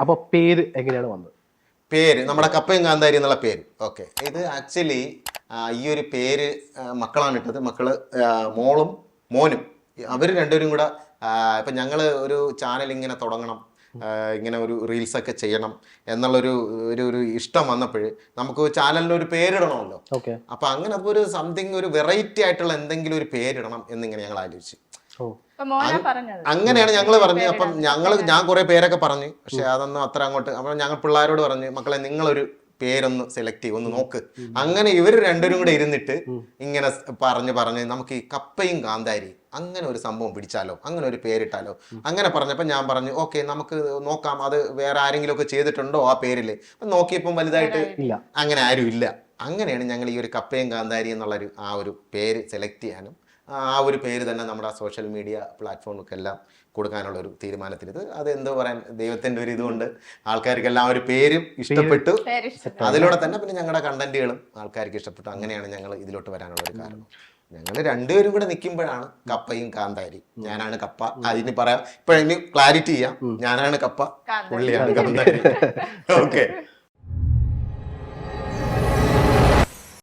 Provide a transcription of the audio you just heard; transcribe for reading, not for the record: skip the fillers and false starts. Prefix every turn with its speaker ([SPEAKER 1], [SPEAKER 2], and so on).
[SPEAKER 1] അപ്പൊ പേര് എങ്ങനെയാണ് വന്നത്?
[SPEAKER 2] പേര് നമ്മുടെ കപ്പയും കാന്താരി എന്നുള്ള പേര്. ഓക്കെ, ഇത് ആക്ച്വലി ഈ ഒരു പേര് മക്കളാണ് ഇട്ടത്. മക്കള് മോളും മോനും അവർ രണ്ടുപേരും കൂടെ ഇപ്പം ഞങ്ങൾ ഒരു ചാനൽ ഇങ്ങനെ തുടങ്ങണം, ഇങ്ങനെ ഒരു റീൽസ് ഒക്കെ ചെയ്യണം എന്നുള്ളൊരു ഒരു ഇഷ്ടം വന്നപ്പോൾ നമുക്ക് ചാനലിന് ഒരു പേരിടണമല്ലോ. അപ്പൊ അങ്ങനെ അപ്പോൾ ഒരു സംതിങ് ഒരു വെറൈറ്റി ആയിട്ടുള്ള എന്തെങ്കിലും ഒരു പേരിടണം എന്നിങ്ങനെ ഞങ്ങൾ ആലോചിച്ചു. അങ്ങനെയാണ് ഞങ്ങൾ പറഞ്ഞത്. അപ്പം ഞാൻ കുറെ പേരൊക്കെ പറഞ്ഞു, പക്ഷെ അതൊന്നും അത്ര അങ്ങോട്ട്. അപ്പം ഞങ്ങൾ പിള്ളേരോട് പറഞ്ഞു, മക്കളെ നിങ്ങളൊരു പേരൊന്ന് സെലക്ട് ചെയ്യും, ഒന്ന് നോക്ക്. അങ്ങനെ ഇവർ രണ്ടുപേരും കൂടെ ഇരുന്നിട്ട് ഇങ്ങനെ പറഞ്ഞ് നമുക്ക് ഈ കപ്പയും കാന്താരി അങ്ങനെ ഒരു സംഭവം പിടിച്ചാലോ, അങ്ങനെ ഒരു പേരിട്ടാലോ, അങ്ങനെ പറഞ്ഞപ്പോൾ ഞാൻ പറഞ്ഞു ഓക്കെ നമുക്ക് നോക്കാം, അത് വേറെ ആരെങ്കിലും ഒക്കെ ചെയ്തിട്ടുണ്ടോ ആ പേരിൽ. നോക്കിയപ്പം വലുതായിട്ട് അങ്ങനെ ആരും ഇല്ല. അങ്ങനെയാണ് ഞങ്ങൾ ഈ ഒരു കപ്പയും കാന്താരി എന്നുള്ളൊരു ആ ഒരു പേര് സെലക്ട് ചെയ്യാനും ആ ഒരു പേര് തന്നെ നമ്മുടെ സോഷ്യൽ മീഡിയ പ്ലാറ്റ്ഫോമുക്കെല്ലാം കൊടുക്കാനുള്ള ഒരു തീരുമാനത്തിലെത്. അത് എന്തോ പറയാൻ, ദൈവത്തിന്റെ ഒരു ഇതുകൊണ്ട് ആൾക്കാർക്കെല്ലാം ആ ഒരു പേരും ഇഷ്ടപ്പെട്ടു. അതിലൂടെ തന്നെ പിന്നെ ഞങ്ങളുടെ കണ്ടന്റുകളും ആൾക്കാർക്ക് ഇഷ്ടപ്പെട്ടു. അങ്ങനെയാണ് ഞങ്ങൾ ഇതിലോട്ട് വരാനുള്ള ഒരു കാരണം. ഞങ്ങൾ രണ്ടുപേരും കൂടെ നിൽക്കുമ്പോഴാണ് കപ്പയും കാന്താരി. ഞാനാണ് കപ്പ, അതിന് പറയാം, ഇപ്പൊ ഇനി ക്ലാരിറ്റി ചെയ്യാം, ഞാനാണ് കപ്പ, പുള്ളിയാണ് കാന്താരി. ഓക്കെ.